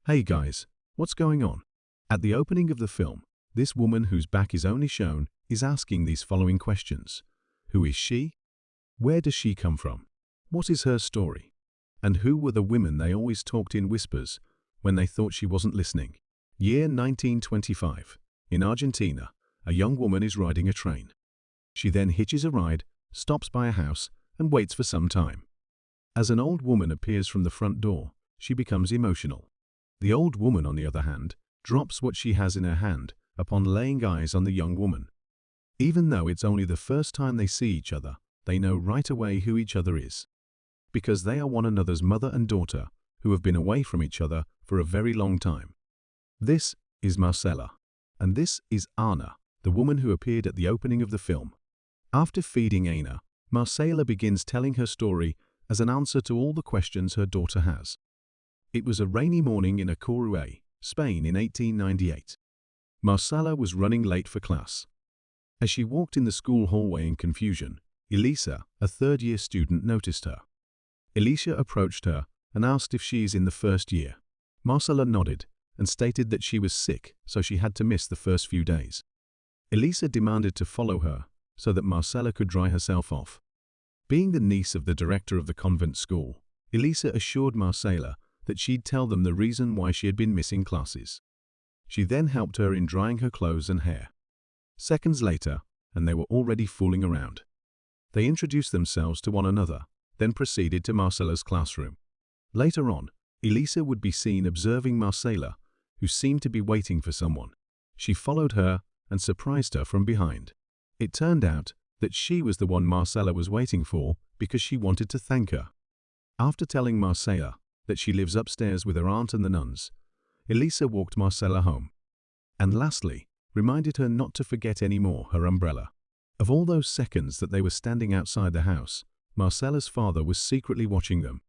Hey guys, what's going on? At the opening of the film, this woman whose back is only shown is asking these following questions. Who is she? Where does she come from? What is her story? And who were the women they always talked in whispers when they thought she wasn't listening? Year 1925. In Argentina, a young woman is riding a train. She then hitches a ride, stops by a house, and waits for some time. As an old woman appears from the front door, she becomes emotional. The old woman, on the other hand, drops what she has in her hand upon laying eyes on the young woman. Even though it's only the first time they see each other, they know right away who each other is. Because they are one another's mother and daughter who have been away from each other for a very long time. This is Marcella, and this is Anna, the woman who appeared at the opening of the film. After feeding Anna, Marcella begins telling her story as an answer to all the questions her daughter has. It was a rainy morning in Coruña, Spain in 1898. Marcella was running late for class. As she walked in the school hallway in confusion, Elisa, a third-year student, noticed her. Elisa approached her and asked if she is in the first year. Marcella nodded and stated that she was sick, so she had to miss the first few days. Elisa demanded to follow her so that Marcella could dry herself off. Being the niece of the director of the convent school, Elisa assured Marcella that she'd tell them the reason why she had been missing classes. She then helped her in drying her clothes and hair. Seconds later, and they were already fooling around. They introduced themselves to one another, then proceeded to Marcella's classroom. Later on, Elisa would be seen observing Marcella, who seemed to be waiting for someone. She followed her and surprised her from behind. It turned out that she was the one Marcella was waiting for because she wanted to thank her. After telling Marcella that she lives upstairs with her aunt and the nuns, Elisa walked Marcella home. And lastly, reminded her not to forget anymore her umbrella. Of all those seconds that they were standing outside the house, Marcella's father was secretly watching them.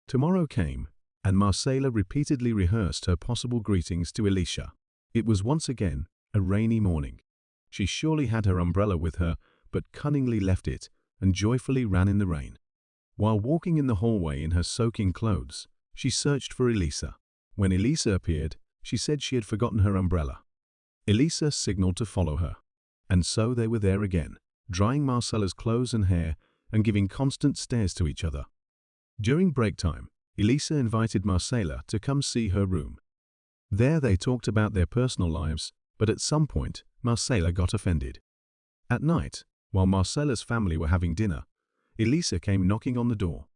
Tomorrow came, and Marcella repeatedly rehearsed her possible greetings to Elisa. It was once again a rainy morning. She surely had her umbrella with her, but cunningly left it and joyfully ran in the rain. While walking in the hallway in her soaking clothes, she searched for Elisa. When Elisa appeared, she said she had forgotten her umbrella. Elisa signaled to follow her, and so they were there again, drying Marcella's clothes and hair and giving constant stares to each other. During break time, Elisa invited Marcella to come see her room. There they talked about their personal lives, but at some point, Marcella got offended. At night, while Marcella's family were having dinner, Elisa came knocking on the door.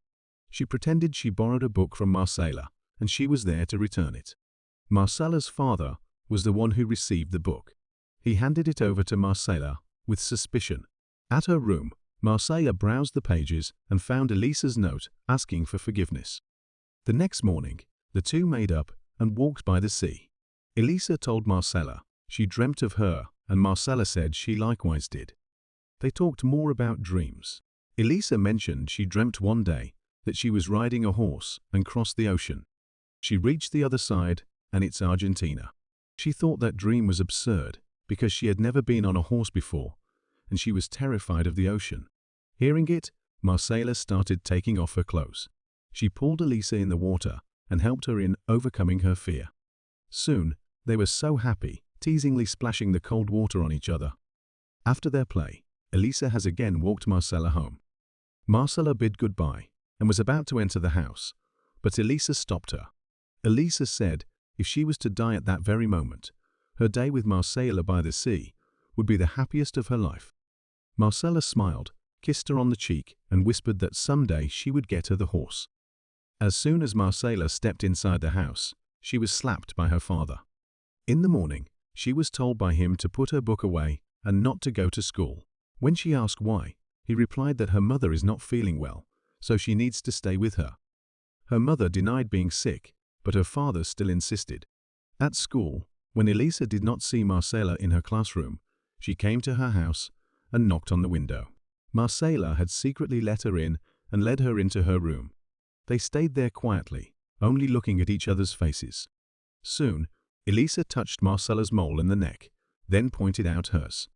She pretended she borrowed a book from Marcella, and she was there to return it. Marcella's father was the one who received the book. He handed it over to Marcella with suspicion. At her room, Marcella browsed the pages and found Elisa's note asking for forgiveness. The next morning, the two made up and walked by the sea. Elisa told Marcella she dreamt of her, and Marcella said she likewise did. They talked more about dreams. Elisa mentioned she dreamt one day that she was riding a horse and crossed the ocean. She reached the other side, and it's Argentina. She thought that dream was absurd because she had never been on a horse before, and she was terrified of the ocean. Hearing it, Marcella started taking off her clothes. She pulled Elisa in the water and helped her in overcoming her fear. Soon, they were so happy, teasingly splashing the cold water on each other. After their play, Elisa has again walked Marcella home. Marcella bid goodbye and was about to enter the house, but Elisa stopped her. Elisa said if she was to die at that very moment, her day with Marcella by the sea would be the happiest of her life. Marcella smiled, kissed her on the cheek, and whispered that someday she would get her the horse. As soon as Marcella stepped inside the house, she was slapped by her father. In the morning, she was told by him to put her book away and not to go to school. When she asked why, he replied that her mother is not feeling well, so she needs to stay with her. Her mother denied being sick, but her father still insisted. At school, when Elisa did not see Marcella in her classroom, she came to her house and knocked on the window. Marcella had secretly let her in and led her into her room. They stayed there quietly, only looking at each other's faces. Soon, Elisa touched Marcella's mole in the neck, then pointed out hers.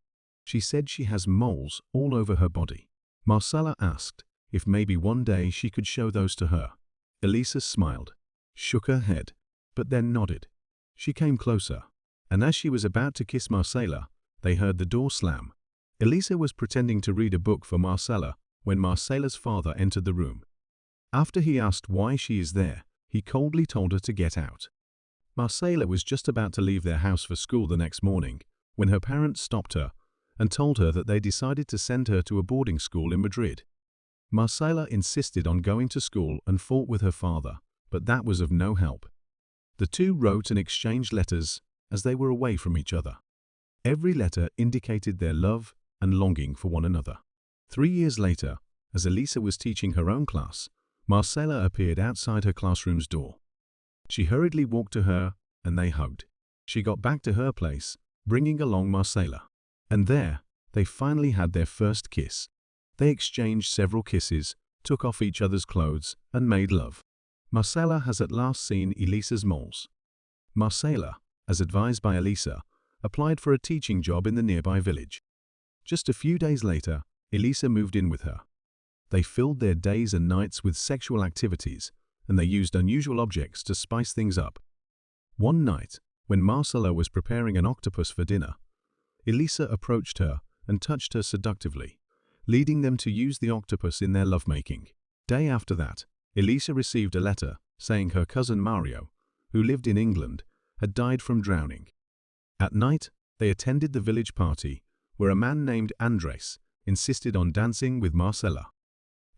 She said she has moles all over her body. Marcella asked if maybe one day she could show those to her. Elisa smiled, shook her head, but then nodded. She came closer, and as she was about to kiss Marcella, they heard the door slam. Elisa was pretending to read a book for Marcella when Marcella's father entered the room. After he asked why she is there, he coldly told her to get out. Marcella was just about to leave their house for school the next morning when her parents stopped her and told her that they decided to send her to a boarding school in Madrid. Marcella insisted on going to school and fought with her father, but that was of no help. The two wrote and exchanged letters as they were away from each other. Every letter indicated their love and longing for one another. 3 years later, as Elisa was teaching her own class, Marcella appeared outside her classroom's door. She hurriedly walked to her, and they hugged. She got back to her place, bringing along Marcella. And there, they finally had their first kiss. They exchanged several kisses, took off each other's clothes, and made love. Marcella has at last seen Elisa's moles. Marcella, as advised by Elisa, applied for a teaching job in the nearby village. Just a few days later, Elisa moved in with her. They filled their days and nights with sexual activities, and they used unusual objects to spice things up. One night, when Marcella was preparing an octopus for dinner, Elisa approached her and touched her seductively, leading them to use the octopus in their lovemaking. Day after that, Elisa received a letter saying her cousin Mario, who lived in England, had died from drowning. At night, they attended the village party, where a man named Andres insisted on dancing with Marcella.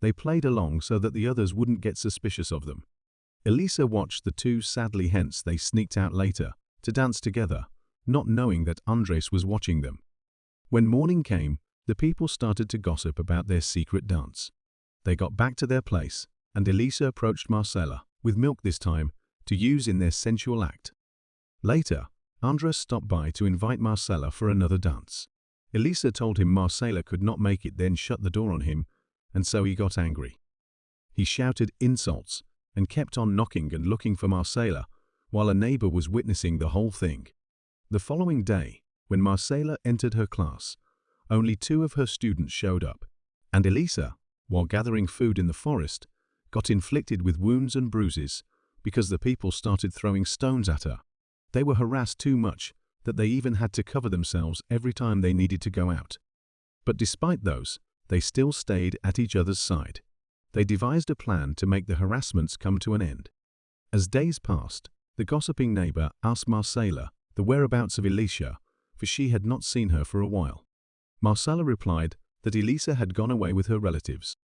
They played along so that the others wouldn't get suspicious of them. Elisa watched the two sadly, hence they sneaked out later to dance together, not knowing that Andres was watching them. When morning came, the people started to gossip about their secret dance. They got back to their place, and Elisa approached Marcella, with milk this time, to use in their sensual act. Later, Andres stopped by to invite Marcella for another dance. Elisa told him Marcella could not make it, then shut the door on him, and so he got angry. He shouted insults and kept on knocking and looking for Marcella, while a neighbor was witnessing the whole thing. The following day, when Marcella entered her class, only 2 of her students showed up, and Elisa, while gathering food in the forest, got inflicted with wounds and bruises because the people started throwing stones at her. They were harassed too much that they even had to cover themselves every time they needed to go out. But despite those, they still stayed at each other's side. They devised a plan to make the harassments come to an end. As days passed, the gossiping neighbor asked Marcella the whereabouts of Elisa, for she had not seen her for a while. Marcella replied that Elisa had gone away with her relatives.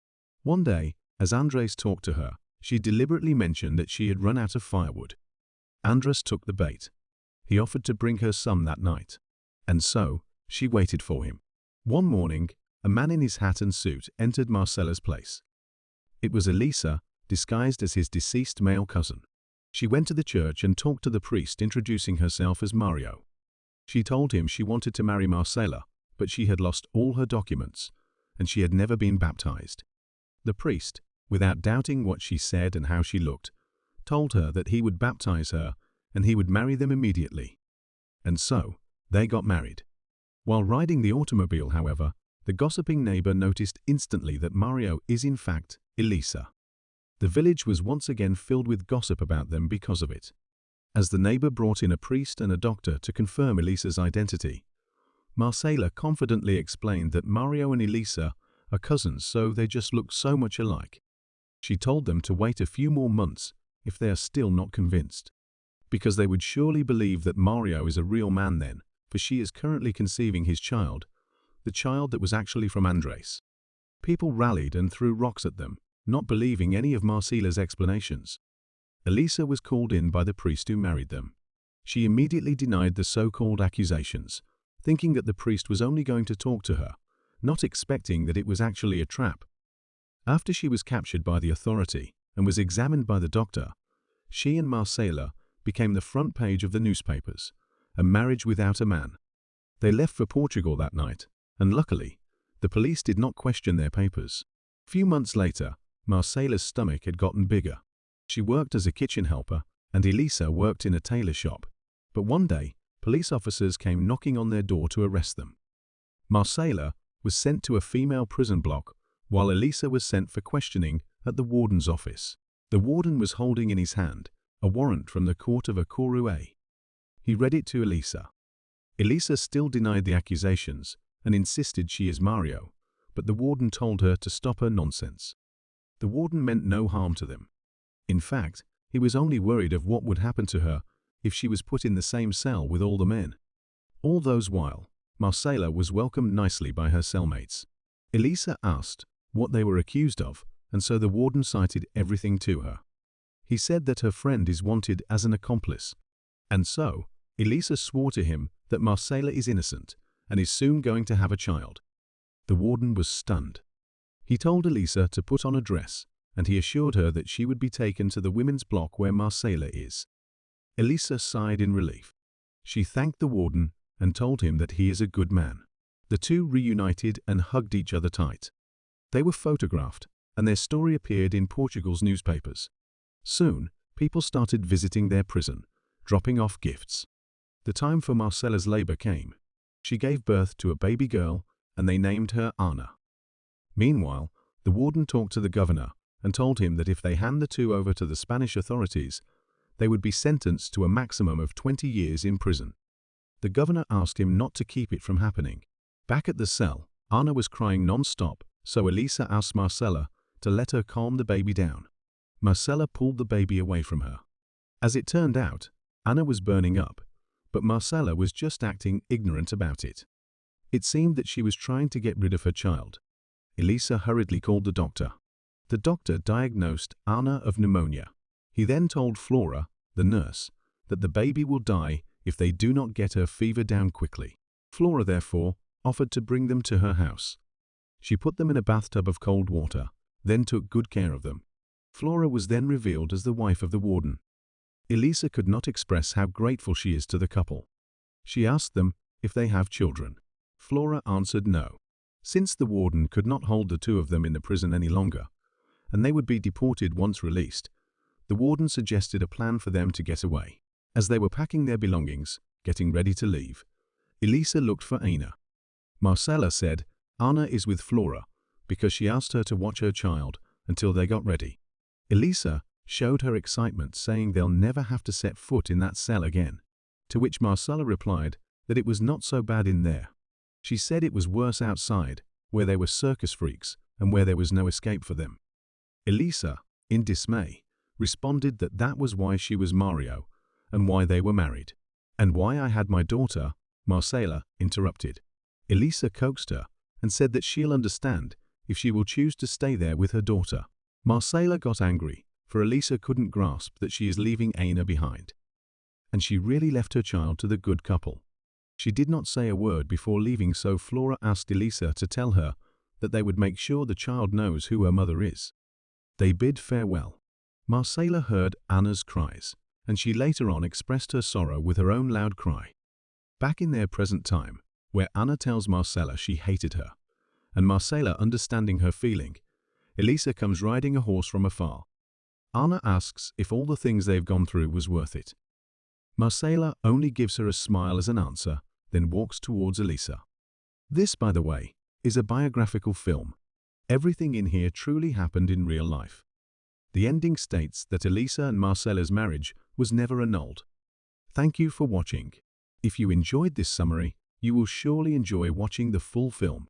One day, as Andres talked to her, she deliberately mentioned that she had run out of firewood. Andres took the bait. He offered to bring her some that night, and so she waited for him. One morning, a man in his hat and suit entered Marcella's place. It was Elisa, disguised as his deceased male cousin. She went to the church and talked to the priest, introducing herself as Mario. She told him she wanted to marry Marcella, but she had lost all her documents, and she had never been baptized. The priest, without doubting what she said and how she looked, told her that he would baptize her and he would marry them immediately. And so, they got married. While riding the automobile, however, the gossiping neighbor noticed instantly that Mario is in fact Elisa. The village was once again filled with gossip about them because of it. As the neighbor brought in a priest and a doctor to confirm Elisa's identity, Marcella confidently explained that Mario and Elisa are cousins, so they just look so much alike. She told them to wait a few more months if they are still not convinced, because they would surely believe that Mario is a real man then, for she is currently conceiving his child, the child that was actually from Andres. People rallied and threw rocks at them, not believing any of Marcella's explanations. Elisa was called in by the priest who married them. She immediately denied the so-called accusations, thinking that the priest was only going to talk to her, not expecting that it was actually a trap. After she was captured by the authority and was examined by the doctor, she and Marcella became the front page of the newspapers, a marriage without a man. They left for Portugal that night, and luckily, the police did not question their papers. A few months later, Marcella's stomach had gotten bigger. She worked as a kitchen helper, and Elisa worked in a tailor shop. But one day, police officers came knocking on their door to arrest them. Marcella was sent to a female prison block, while Elisa was sent for questioning at the warden's office. The warden was holding in his hand a warrant from the court of Akuru. He read it to Elisa. Elisa still denied the accusations and insisted she is Mario, but the warden told her to stop her nonsense. The warden meant no harm to them. In fact, he was only worried of what would happen to her if she was put in the same cell with all the men. All those while, Marcela was welcomed nicely by her cellmates. Elisa asked what they were accused of, and so the warden cited everything to her. He said that her friend is wanted as an accomplice, and so Elisa swore to him that Marcela is innocent and is soon going to have a child. The warden was stunned. He told Elisa to put on a dress, and he assured her that she would be taken to the women's block where Marcela is. Elisa sighed in relief. She thanked the warden and told him that he is a good man. The two reunited and hugged each other tight. They were photographed, and their story appeared in Portugal's newspapers. Soon, people started visiting their prison, dropping off gifts. The time for Marcela's labor came. She gave birth to a baby girl, and they named her Anna. Meanwhile, the warden talked to the governor and told him that if they hand the two over to the Spanish authorities, they would be sentenced to a maximum of 20 years in prison. The governor asked him not to keep it from happening. Back at the cell, Anna was crying non-stop, so Elisa asked Marcela to let her calm the baby down. Marcela pulled the baby away from her. As it turned out, Anna was burning up, but Marcela was just acting ignorant about it. It seemed that she was trying to get rid of her child. Elisa hurriedly called the doctor. The doctor diagnosed Anna of pneumonia. He then told Flora, the nurse, that the baby will die if they do not get her fever down quickly. Flora, therefore, offered to bring them to her house. She put them in a bathtub of cold water, then took good care of them. Flora was then revealed as the wife of the warden. Elisa could not express how grateful she is to the couple. She asked them if they have children. Flora answered no. Since the warden could not hold the two of them in the prison any longer, and they would be deported once released, the warden suggested a plan for them to get away. As they were packing their belongings, getting ready to leave, Elisa looked for Anna. Marcela said Anna is with Flora because she asked her to watch her child until they got ready. Elisa showed her excitement, saying they'll never have to set foot in that cell again, to which Marcela replied that it was not so bad in there. She said it was worse outside, where they were circus freaks and where there was no escape for them. Elisa, in dismay, responded that that was why she was Mario and why they were married. And why I had my daughter, Marcela interrupted. Elisa coaxed her and said that she'll understand if she will choose to stay there with her daughter. Marcela got angry, for Elisa couldn't grasp that she is leaving Anna behind. And she really left her child to the good couple. She did not say a word before leaving, so Flora asked Elisa to tell her that they would make sure the child knows who her mother is. They bid farewell. Marcela heard Anna's cries, and she later on expressed her sorrow with her own loud cry. Back in their present time, where Anna tells Marcela she hated her, and Marcela understanding her feeling, Elisa comes riding a horse from afar. Anna asks if all the things they've gone through was worth it. Marcela only gives her a smile as an answer, then walks towards Elisa. This, by the way, is a biographical film. Everything in here truly happened in real life. The ending states that Elisa and Marcela's marriage was never annulled. Thank you for watching. If you enjoyed this summary, you will surely enjoy watching the full film.